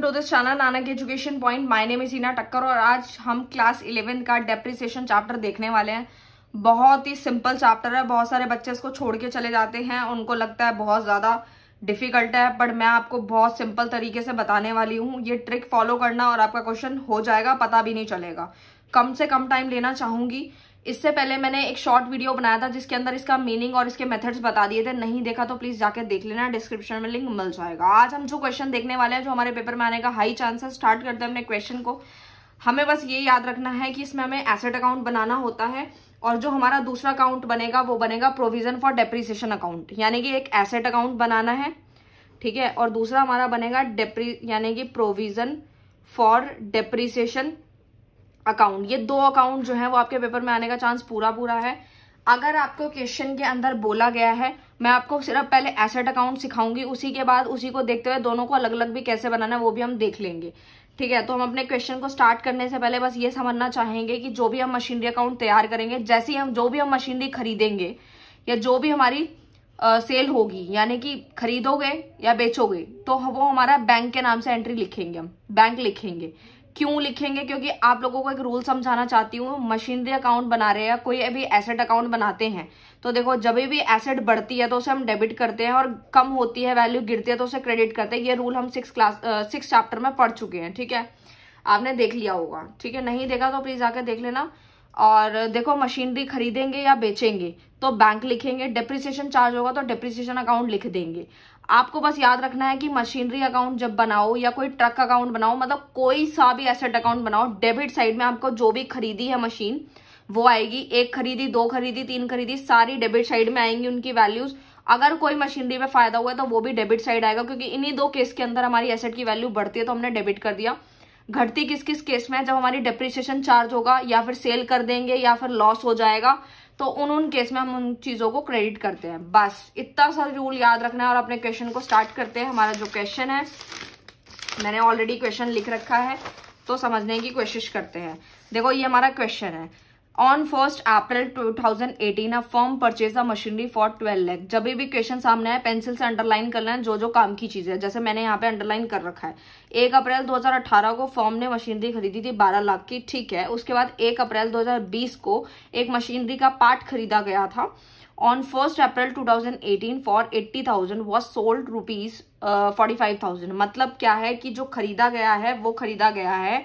To this channel Nanak education point. My name is Heena Takkar और आज हम क्लास 11 का डेप्रिसिएशन चैप्टर देखने वाले हैं। बहुत ही सिंपल चैप्टर है। बहुत सारे बच्चे इसको छोड़ के चले जाते हैं, उनको लगता है बहुत ज्यादा डिफिकल्ट है, बट मैं आपको बहुत सिंपल तरीके से बताने वाली हूँ। ये ट्रिक फॉलो करना और आपका क्वेश्चन हो जाएगा, पता भी नहीं चलेगा। कम से कम टाइम लेना चाहूंगी। इससे पहले मैंने एक शॉर्ट वीडियो बनाया था जिसके अंदर इसका मीनिंग और इसके मेथड्स बता दिए थे। नहीं देखा तो प्लीज जाके देख लेना, डिस्क्रिप्शन में लिंक मिल जाएगा। आज हम जो क्वेश्चन देखने वाले हैं, जो हमारे पेपर में आने का हाई चांस है, स्टार्ट करते हैं अपने क्वेश्चन को। हमें बस ये याद रखना है कि इसमें हमें एसेट अकाउंट बनाना होता है और जो हमारा दूसरा अकाउंट बनेगा वो बनेगा प्रोविजन फॉर डेप्रिसिएशन अकाउंट, यानी कि एक एसेट अकाउंट बनाना है, ठीक है। और दूसरा हमारा बनेगा यानी कि प्रोविजन फॉर डेप्रिसिएशन अकाउंट। ये दो अकाउंट जो है वो आपके पेपर में आने का चांस पूरा है। अगर आपको क्वेश्चन के अंदर बोला गया है, मैं आपको सिर्फ पहले एसेट अकाउंट सिखाऊंगी, उसी के बाद उसी को देखते हुए दोनों को अलग अलग भी कैसे बनाना है वो भी हम देख लेंगे, ठीक है। तो हम अपने क्वेश्चन को स्टार्ट करने से पहले बस ये समझना चाहेंगे कि जो भी हम मशीनरी अकाउंट तैयार करेंगे, जैसे हम जो भी हम मशीनरी खरीदेंगे या जो भी हमारी सेल होगी, यानी कि खरीदोगे या बेचोगे, तो वो हमारा बैंक के नाम से एंट्री लिखेंगे, हम बैंक लिखेंगे। क्यों लिखेंगे? क्योंकि आप लोगों को एक रूल समझाना चाहती हूँ। मशीनरी अकाउंट बना रहे हैं, कोई अभी एसेट अकाउंट बनाते हैं, तो देखो जब भी एसेट बढ़ती है तो उसे हम डेबिट करते हैं और कम होती है, वैल्यू गिरती है तो उसे क्रेडिट करते हैं। ये रूल हम 6 चैप्टर में पढ़ चुके हैं, ठीक है। आपने देख लिया होगा, ठीक है। नहीं देखा तो प्लीज आकर देख लेना। और देखो, मशीनरी खरीदेंगे या बेचेंगे तो बैंक लिखेंगे, डेप्रिसिएशन चार्ज होगा तो डेप्रिसिएशन अकाउंट लिख देंगे। आपको बस याद रखना है कि मशीनरी अकाउंट जब बनाओ या कोई ट्रक अकाउंट बनाओ, मतलब कोई सा भी एसेट अकाउंट बनाओ, डेबिट साइड में आपको जो भी खरीदी है मशीन वो आएगी। 1 खरीदी, 2 खरीदी, 3 खरीदी, सारी डेबिट साइड में आएंगी उनकी वैल्यूज। अगर कोई मशीनरी में फायदा हुआ है तो वो भी डेबिट साइड आएगा, क्योंकि इन्हीं 2 केस के अंदर हमारी एसेट की वैल्यू बढ़ती है तो हमने डेबिट कर दिया। घटती किस किस केस में? जब हमारी डेप्रिसिएशन चार्ज होगा या फिर सेल कर देंगे या फिर लॉस हो जाएगा, तो उन केस में हम उन चीजों को क्रेडिट करते हैं। बस इतना सा रूल याद रखना है और अपने क्वेश्चन को स्टार्ट करते हैं। हमारा जो क्वेश्चन है, मैंने ऑलरेडी क्वेश्चन लिख रखा है तो समझने की कोशिश करते हैं। देखो, ये हमारा क्वेश्चन है। On 1 April 2018 a firm purchase a machinery for 12 lakh. जब भी क्वेश्चन सामने आए पेंसिल से अंडरलाइन करना है जो काम की चीज है, जैसे मैंने यहाँ पे अंडरलाइन कर रखा है। 1 अप्रैल 2018 को फर्म ने मशीनरी खरीदी थी 12 लाख की, ठीक है। उसके बाद 1 अप्रैल 2020 को एक मशीनरी का पार्ट खरीदा गया था। On 1 April 2018 for 80,000 was sold rupees 45,000। मतलब क्या है कि जो खरीदा गया है वो खरीदा गया है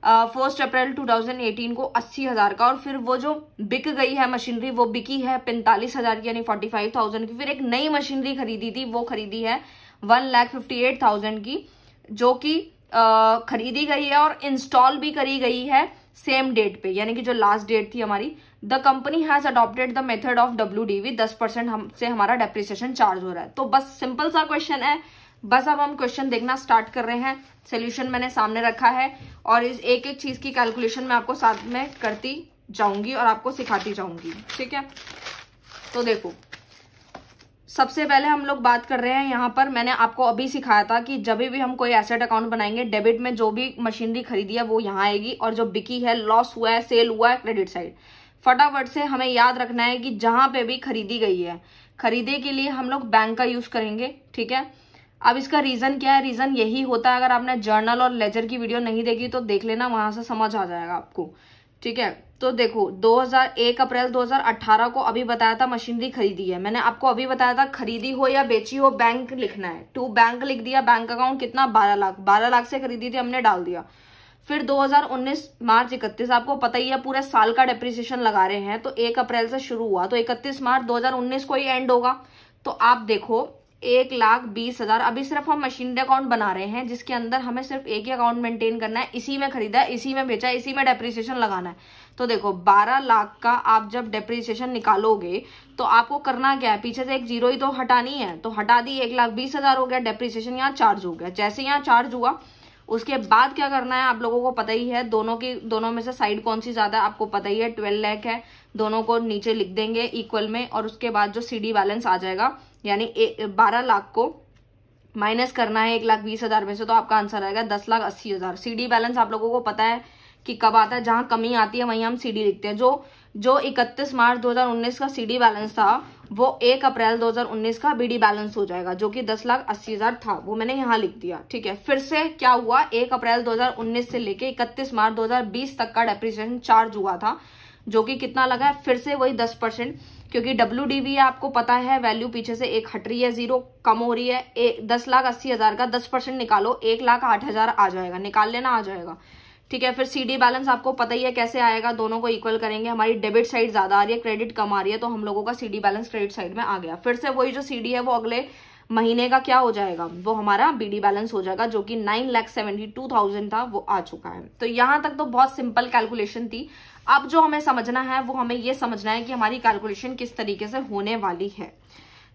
1 अप्रैल 2018 को 80,000 का, और फिर वो जो बिक गई है मशीनरी वो बिकी है 45,000 की, यानी 45,000 की। फिर एक नई मशीनरी खरीदी थी, वो खरीदी है 1,58,000 की, जो कि खरीदी गई है और इंस्टॉल भी करी गई है सेम डेट पे, यानी कि जो लास्ट डेट थी हमारी। The company has adopted the method of WDV। 10% से हमारा डेप्रिसिएशन चार्ज हो रहा है। तो बस सिंपल सा क्वेश्चन है। बस अब हम क्वेश्चन देखना स्टार्ट कर रहे हैं। सोल्यूशन मैंने सामने रखा है और इस एक एक चीज की कैलकुलेशन मैं आपको साथ में करती जाऊंगी और आपको सिखाती जाऊंगी, ठीक है। तो देखो, सबसे पहले हम लोग बात कर रहे हैं यहाँ पर। मैंने आपको अभी सिखाया था कि जब भी हम कोई एसेट अकाउंट बनाएंगे, डेबिट में जो भी मशीनरी खरीदी है वो यहाँ आएगी, और जो बिकी है, लॉस हुआ है, सेल हुआ है, क्रेडिट साइड। फटाफट से हमें याद रखना है कि जहां पे भी खरीदी गई है, खरीदे के लिए हम लोग बैंक का यूज करेंगे, ठीक है। अब इसका रीजन क्या है? रीजन यही होता है, अगर आपने जर्नल और लेजर की वीडियो नहीं देखी तो देख लेना, वहां से समझ आ जाएगा आपको, ठीक है। तो देखो, 1 अप्रैल 2018 को अभी बताया था मशीनरी खरीदी है। मैंने आपको अभी बताया था खरीदी हो या बेची हो बैंक लिखना है। टू बैंक लिख दिया। बैंक अकाउंट कितना? 12 लाख। 12 लाख से खरीदी थी, हमने डाल दिया। फिर 2019 मार्च 31, आपको पता ही है पूरे साल का डेप्रिसिएशन लगा रहे हैं, तो 1 अप्रैल से शुरू हुआ तो 31 मार्च 2019 को ही एंड होगा। तो आप देखो 1,20,000। अभी सिर्फ हम मशीनरी अकाउंट बना रहे हैं जिसके अंदर हमें सिर्फ एक ही अकाउंट मेंटेन करना है। इसी में खरीदा है, इसी में बेचा है, इसी में डेप्रिसिएशन लगाना है। तो देखो 12 लाख का आप जब डेप्रिसिएशन निकालोगे तो आपको करना क्या है? पीछे से एक जीरो ही तो हटानी है, तो हटा दी। 1,20,000 हो गया, डेप्रिसिएशन यहाँ चार्ज हो गया। जैसे यहाँ चार्ज हुआ उसके बाद क्या करना है आप लोगों को पता ही है। दोनों में से साइड कौन सी ज्यादा है आपको पता ही है, 12 लाख है। दोनों को नीचे लिख देंगे इक्वल में, और उसके बाद जो CD बैलेंस आ जाएगा, यानी 12 लाख को माइनस करना है 1,20,000 में से, तो आपका आंसर आएगा 10,80,000। CD बैलेंस आप लोगों को पता है कि कब आता है, जहां कमी आती है वहीं हम CD लिखते हैं। जो 31 मार्च 2019 का CD बैलेंस था वो 1 अप्रैल 2019 का बीडी बैलेंस हो जाएगा, जो कि 10,80,000 था, वो मैंने यहाँ लिख दिया। ठीक है, फिर से क्या हुआ, 1 अप्रैल 2019 से लेके 31 मार्च 2020 तक का डेप्रिसिएशन चार्ज हुआ था, जो कि कितना लगा है, फिर से वही 10%, क्योंकि WDV आपको पता है वैल्यू पीछे से एक हट रही है, 0 कम हो रही है। 10,80,000 का 10% निकालो, 1,08,000 आ जाएगा, निकाल लेना, आ जाएगा। ठीक है, फिर CD बैलेंस आपको पता ही है कैसे आएगा, दोनों को इक्वल करेंगे। हमारी डेबिट साइड ज्यादा आ रही है, क्रेडिट कम आ रही है, तो हम लोगों का CD बैलेंस क्रेडिट साइड में आ गया। फिर से वही जो CD है वो अगले महीने का क्या हो जाएगा, वो हमारा BD बैलेंस हो जाएगा, जो कि 9,72,000 था, वो आ चुका है। तो यहां तक तो बहुत सिंपल कैलकुलेशन थी। अब जो हमें समझना है वो हमें ये समझना है कि हमारी कैलकुलेशन किस तरीके से होने वाली है।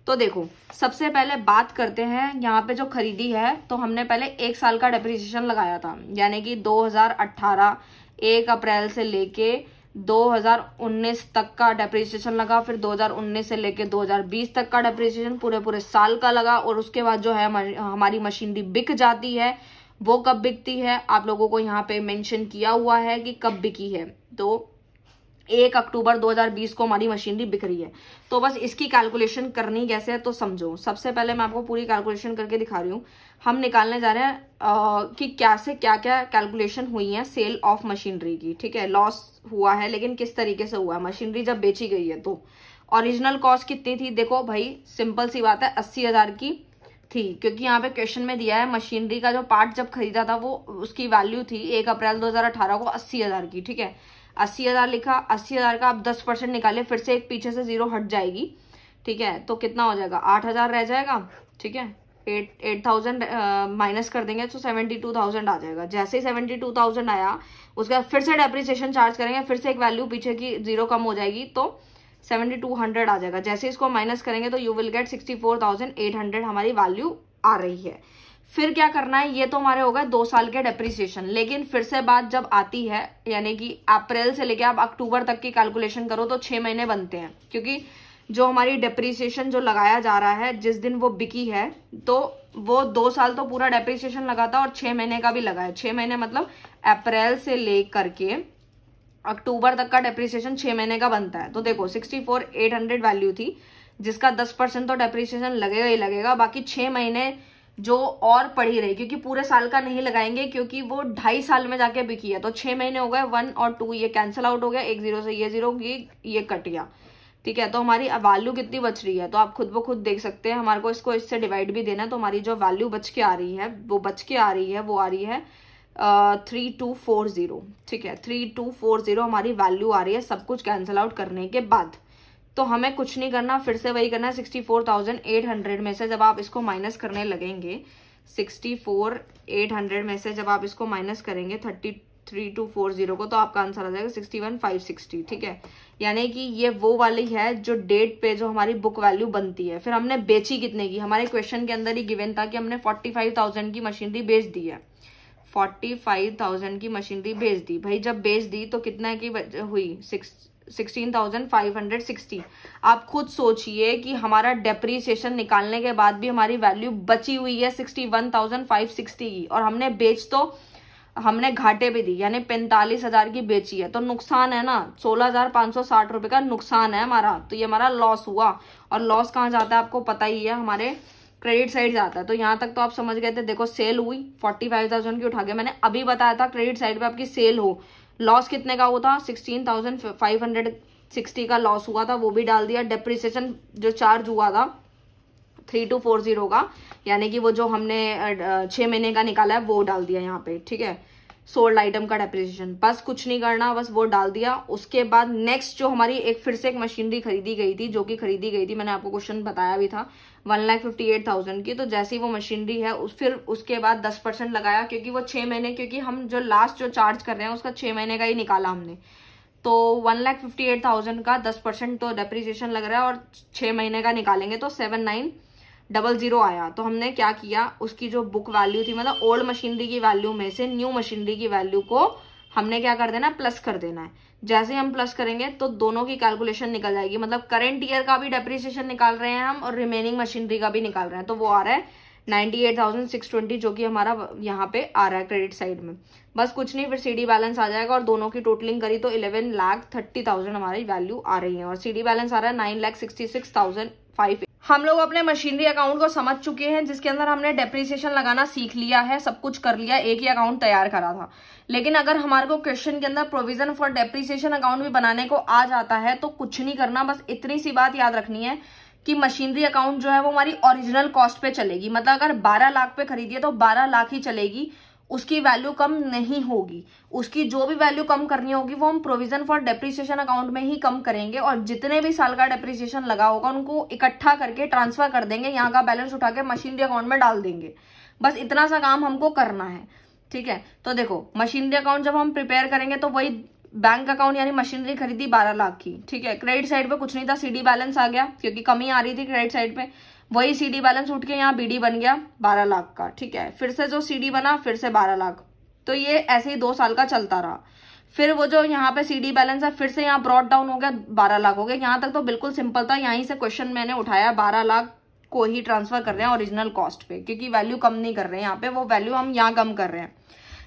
तो देखो, सबसे पहले बात करते हैं यहाँ पे जो खरीदी है, तो हमने पहले 1 साल का डेप्रिसिएशन लगाया था, यानी कि 2018 1 अप्रैल से लेके 2019 तक का डेप्रिसिएशन लगा, फिर 2019 से लेके 2020 तक का डेप्रिसिएशन पूरे साल का लगा। और उसके बाद जो है हमारी मशीनरी बिक जाती है, वो कब बिकती है आप लोगों को यहाँ पे मेंशन किया हुआ है कि कब बिकी है। तो 1 अक्टूबर 2020 को हमारी मशीनरी बिक रही है। तो बस इसकी कैलकुलेशन करनी कैसे है तो समझो। सबसे पहले मैं आपको पूरी कैलकुलेशन करके दिखा रही हूँ। हम निकालने जा रहे हैं कि कैसे क्या क्या कैलकुलेशन हुई है सेल ऑफ मशीनरी की। ठीक है, लॉस हुआ है लेकिन किस तरीके से हुआ है, मशीनरी जब बेची गई है। तो ओरिजिनल कॉस्ट कितनी थी, देखो भाई सिंपल सी बात है, 80,000 की थी, क्योंकि यहाँ पे क्वेश्चन में दिया है मशीनरी का जो पार्ट जब खरीदा था वो उसकी वैल्यू थी 1 अप्रैल 2018 को 80,000 की। ठीक है, 80,000 लिखा, 80,000 का आप 10% निकाले, फिर से एक पीछे से 0 हट जाएगी। ठीक है, तो कितना हो जाएगा, 8,000 रह जाएगा। ठीक है, 8,000 माइनस कर देंगे तो 72,000 आ जाएगा। जैसे ही 72,000 आया, उसके बाद फिर से डेप्रिसिएशन चार्ज करेंगे, फिर से एक वैल्यू पीछे की 0 कम हो जाएगी, तो 7200 आ जाएगा। जैसे इसको माइनस करेंगे तो यू विल गेट 64,800 हमारी वैल्यू आ रही है। फिर क्या करना है, ये तो हमारे हो गए 2 साल के डेप्रिसिएशन। लेकिन फिर से बात जब आती है, यानी कि अप्रैल से लेके आप अक्टूबर तक की कैलकुलेशन करो तो 6 महीने बनते हैं, क्योंकि जो हमारी डेप्रिसिएशन जो लगाया जा रहा है जिस दिन वो बिकी है, तो वो 2 साल तो पूरा डेप्रिसिएशन लगा था और 6 महीने का भी लगा है। 6 महीने मतलब अप्रैल से लेकर के अक्टूबर तक का डेप्रिसिएशन 6 महीने का बनता है। तो देखो 64,800 वैल्यू थी, जिसका 10% तो डेप्रिसिएशन लगेगा ही लगेगा। बाकी 6 महीने जो और पड़ी रही, क्योंकि पूरे साल का नहीं लगाएंगे, क्योंकि वो 2.5 साल में जाके बिकी है। तो 6 महीने हो गए, 1 और 2 ये कैंसिल आउट हो गया, एक 0 से ये 0 ये कट गया। ठीक है, तो हमारी वैल्यू कितनी बच रही है तो आप खुद ब खुद देख सकते हैं। हमारे को इसको इससे डिवाइड भी देना है, तो हमारी जो वैल्यू बच के आ रही है वो आ रही है 3240। ठीक है, 3240 हमारी वैल्यू आ रही है, सब कुछ कैंसिल आउट करने के बाद। तो हमें कुछ नहीं करना, फिर से वही करना है। 64,800 में से जब आप इसको माइनस करने लगेंगे, 64,800 में से जब आप इसको माइनस करेंगे 3240 को, तो आपका आंसर आ जाएगा 61,560। ठीक है, यानी कि ये वो वाली है जो डेट पे जो हमारी बुक वैल्यू बनती है। फिर हमने बेची कितने की, हमारे क्वेश्चन के अंदर ही गिवन था कि हमने 45,000 की मशीनरी बेच दी है। 45,000 की मशीनरी बेच दी भाई। जब बेच दी तो कितना की हुई, 16,560। आप खुद सोचिए कि हमारा डेप्रीसिएशन निकालने के बाद भी हमारी वैल्यू बची हुई है 61,560 की, और हमने बेच तो हमने घाटे पे दी, यानी 45,000 की बेची है, तो नुकसान है ना, 16,560 रुपए का नुकसान है हमारा। तो ये हमारा लॉस हुआ, और लॉस कहाँ जाता है आपको पता ही है, हमारे क्रेडिट साइड जाता है। तो यहाँ तक तो आप समझ गए थे। देखो सेल हुई 45,000 की उठा के, मैंने अभी बताया था क्रेडिट साइड पे आपकी सेल हो, लॉस कितने का हुआ था, 16,560 का लॉस हुआ था, वो भी डाल दिया। डेप्रिसिएशन जो चार्ज हुआ था 3240 का, यानी कि वो जो हमने 6 महीने का निकाला है वो डाल दिया यहाँ पे। ठीक है, सोल्ड आइटम का डेप्रिसिएशन, बस कुछ नहीं करना, बस वो डाल दिया। उसके बाद नेक्स्ट जो हमारी फिर से एक मशीनरी खरीदी गई थी, जो कि खरीदी गई थी, मैंने आपको क्वेश्चन बताया भी था, 1,58,000 की। तो जैसी वो मशीनरी है फिर उसके बाद 10% लगाया, क्योंकि वो 6 महीने, क्योंकि हम जो लास्ट जो चार्ज कर रहे हैं उसका 6 महीने का ही निकाला हमने। तो 1,58,000 का 10% तो डेप्रिसिएशन लग रहा है, और 6 महीने का निकालेंगे तो 7,900 आया। तो हमने क्या किया, उसकी जो बुक वैल्यू थी, मतलब ओल्ड मशीनरी की वैल्यू में से न्यू मशीनरी की वैल्यू को हमने क्या कर देना है, प्लस कर देना है। जैसे हम प्लस करेंगे तो दोनों की कैलकुलेशन निकल जाएगी, मतलब करंट ईयर का भी डेप्रिसिएशन निकाल रहे हैं हम और रिमेनिंग मशीनरी का भी निकाल रहे हैं। तो वो आ रहा है 98,620 जो कि हमारा यहाँ पे आ रहा है क्रेडिट साइड में। बस कुछ नहीं, फिर CD बैलेंस आ जाएगा और दोनों की टोटलिंग करी तो 11,30,000 हमारी वैल्यू आ रही है और CD बैलेंस आ रहा है 9,66,500। हम लोग अपने मशीनरी अकाउंट को समझ चुके हैं जिसके अंदर हमने डेप्रिसिएशन लगाना सीख लिया है, सब कुछ कर लिया, एक ही अकाउंट तैयार करा था। लेकिन अगर हमारे को क्वेश्चन के अंदर प्रोविजन फॉर डेप्रिसिएशन अकाउंट भी बनाने को आ जाता है तो कुछ नहीं करना, बस इतनी सी बात याद रखनी है कि मशीनरी अकाउंट जो है वो हमारी ओरिजिनल कॉस्ट पे चलेगी। मतलब अगर 12 लाख पे खरीदी है तो 12 लाख ही चलेगी, उसकी वैल्यू कम नहीं होगी। उसकी जो भी वैल्यू कम करनी होगी वो हम प्रोविजन फॉर डेप्रिसिएशन अकाउंट में ही कम करेंगे और जितने भी साल का डेप्रिसिएशन लगा होगा उनको इकट्ठा करके ट्रांसफर कर देंगे, यहाँ का बैलेंस उठा के मशीनरी अकाउंट में डाल देंगे। बस इतना सा काम हमको करना है, ठीक है। तो देखो मशीनरी अकाउंट जब हम प्रिपेयर करेंगे तो वही बैंक अकाउंट यानी मशीनरी खरीदी 12 लाख की, ठीक है। क्रेडिट साइड पे कुछ नहीं था, CD बैलेंस आ गया क्योंकि कमी आ रही थी क्रेडिट साइड पे, वही CD बैलेंस उठ के यहाँ BD बन गया 12 लाख का, ठीक है। फिर से जो CD बना फिर से 12 लाख, तो ये ऐसे ही 2 साल का चलता रहा। फिर वो जो यहाँ पे CD बैलेंस है फिर से यहाँ ब्रॉट डाउन हो गया, 12 लाख हो गया। यहाँ तक तो बिल्कुल सिंपल था, यहीं से क्वेश्चन मैंने उठाया, 12 लाख को ही ट्रांसफर कर रहे हैं ओरिजिनल कॉस्ट पे क्योंकि वैल्यू कम नहीं कर रहे हैं यहाँ पे, वो वैल्यू हम यहाँ कम कर रहे हैं।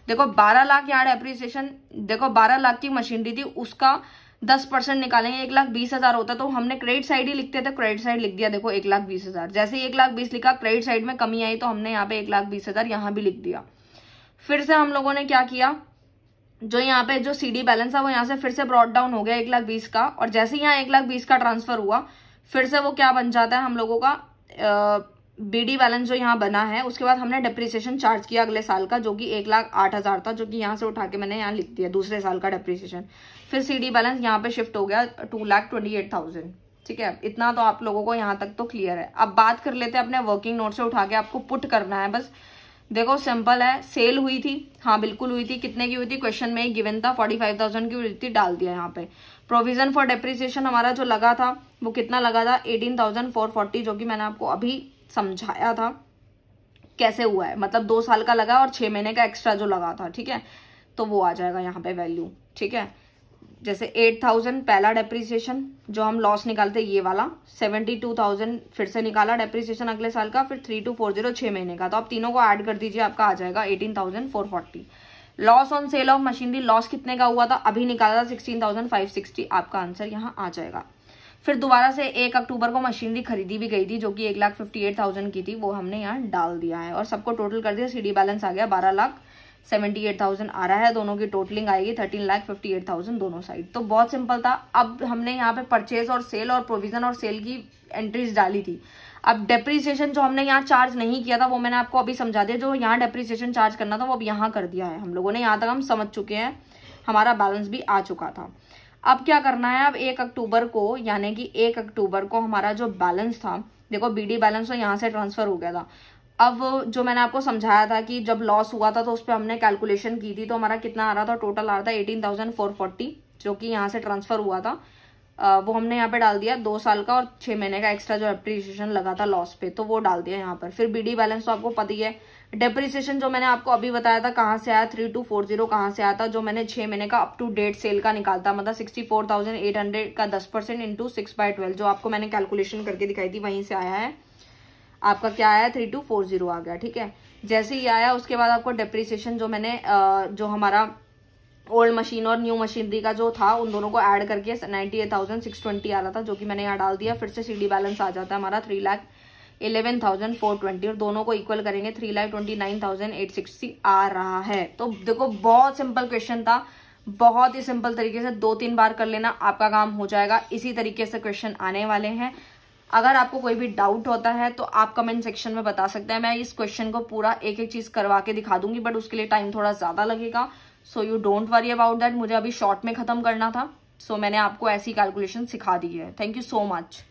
देखो 12 लाख यहाँ डेप्रिसिएशन, देखो 12 लाख की मशीनरी थी, उसका 10% निकालेंगे 1,20,000 होता, तो हमने क्रेडिट साइड ही लिखते थे, क्रेडिट साइड लिख दिया। देखो 1,20,000, जैसे ही 1,20,000 लिखा क्रेडिट साइड में कमी आई तो हमने यहाँ पे 1,20,000 यहाँ भी लिख दिया। फिर से हम लोगों ने क्या किया, जो यहाँ पे जो CD बैलेंस है वो यहाँ से फिर से ब्रॉट डाउन हो गया 1,20,000 का, और जैसे ही यहाँ 1,20,000 का ट्रांसफर हुआ फिर से वो क्या बन जाता है हम लोगों का BD बैलेंस जो यहाँ बना है। उसके बाद हमने डेप्रिसिएशन चार्ज किया अगले साल का जो कि 1,08,000 था, जो कि यहाँ से उठा के मैंने यहाँ लिख दिया दूसरे साल का डेप्रिसिएशन। फिर CD बैलेंस यहाँ पे शिफ्ट हो गया 2,28,000, ठीक है। इतना तो आप लोगों को यहाँ तक तो क्लियर है। अब बात कर लेते हैं अपने वर्किंग नोट से उठा के, आपको पुट करना है बस। देखो सिंपल है, सेल हुई थी, हाँ बिल्कुल हुई थी। कितने की हुई थी, क्वेश्चन में ही गिवन था 45,000 की हुई थी, डाल दिया यहाँ पे। प्रोविजन फॉर डेप्रिसिएशन हमारा जो लगा था वो कितना लगा था, 18,440, जो कि मैंने आपको अभी समझाया था कैसे हुआ है। मतलब 2 साल का लगा और 6 महीने का एक्स्ट्रा जो लगा था, ठीक है। तो वो आ जाएगा यहाँ पे वैल्यू, ठीक है। जैसे 8,000 पहला डेप्रिसिएशन जो हम लॉस निकालते ये वाला, 72,000 फिर से निकाला डेप्रिसिएशन अगले साल का, फिर 3,240 6 महीने का। तो आप तीनों को ऐड कर दीजिए, आपका आ जाएगा 18,440। Loss on sale of machinery, loss कितने का हुआ था अभी निकाला था 16,560, आपका आंसर यहाँ आ जाएगा। फिर दोबारा से 1 अक्टूबर को मशीनरी खरीदी भी गई थी जो कि 1,58,000 की थी, वो हमने यहाँ डाल दिया है और सबको टोटल कर दिया। CD बैलेंस आ गया 12,78,000 आ रहा है, दोनों की टोटलिंग आएगी 13,58,000 दोनों साइड। तो बहुत सिंपल था। अब हमने यहाँ पे परचेज और सेल और प्रोविजन और सेल की एंट्रीज डाली थी। अब डेप्रिसिएशन जो हमने यहाँ चार्ज नहीं किया था वो मैंने आपको अभी समझा दिया, जो यहाँ डेप्रिसिएशन चार्ज करना था वो अब यहाँ कर दिया है हम लोगों ने। यहाँ तक हम समझ चुके हैं, हमारा बैलेंस भी आ चुका था। अब क्या करना है, अब 1 अक्टूबर को यानी कि 1 अक्टूबर को हमारा जो बैलेंस था, देखो BD बैलेंस तो यहाँ से ट्रांसफर हो गया था। अब जो मैंने आपको समझाया था कि जब लॉस हुआ था तो उस पर हमने कैलकुलेशन की थी, तो हमारा कितना आ रहा था, टोटल आ रहा था 18,440 जो कि यहाँ से ट्रांसफर हुआ था, वो हमने यहाँ पे डाल दिया। 2 साल का और 6 महीने का एक्स्ट्रा जो डेप्रिसिएशन लगा था लॉस पे, तो वो डाल दिया यहाँ पर। फिर BD बैलेंस तो आपको पता ही है। डेप्रिसिएशन जो मैंने आपको अभी बताया था कहाँ से आया, 3,240 कहाँ से आता, जो मैंने 6 महीने का अप टू डेट सेल का निकालता, मतलब 64,800 का 10% इंटू 6/12 जो आपको मैंने कैलकुलेशन करके दिखाई थी वहीं से आया है। आपका क्या आया, 3,240 आ गया, ठीक है। जैसे ही आया उसके बाद आपको डेप्रिसिएशन जो मैंने जो हमारा ओल्ड मशीन और न्यू मशीनरी का जो था उन दोनों को ऐड करके 98,620 आ रहा था, जो कि मैंने यहाँ डाल दिया। फिर से CD बैलेंस आ जाता है हमारा 3,11,420 और दोनों को इक्वल करेंगे 3,29,860 आ रहा है। तो देखो बहुत सिंपल क्वेश्चन था, बहुत ही सिंपल तरीके से 2-3 बार कर लेना, आपका काम हो जाएगा। इसी तरीके से क्वेश्चन आने वाले हैं। अगर आपको कोई भी डाउट होता है तो आप कमेंट सेक्शन में बता सकते हैं। मैं इस क्वेश्चन को पूरा एक एक चीज करवा के दिखा दूंगी, बट उसके लिए टाइम थोड़ा ज्यादा लगेगा। So you don't worry about that. मुझे अभी शॉर्ट में खत्म करना था, सो मैंने आपको ऐसी कैलकुलेशन सिखा दी है। Thank you so much.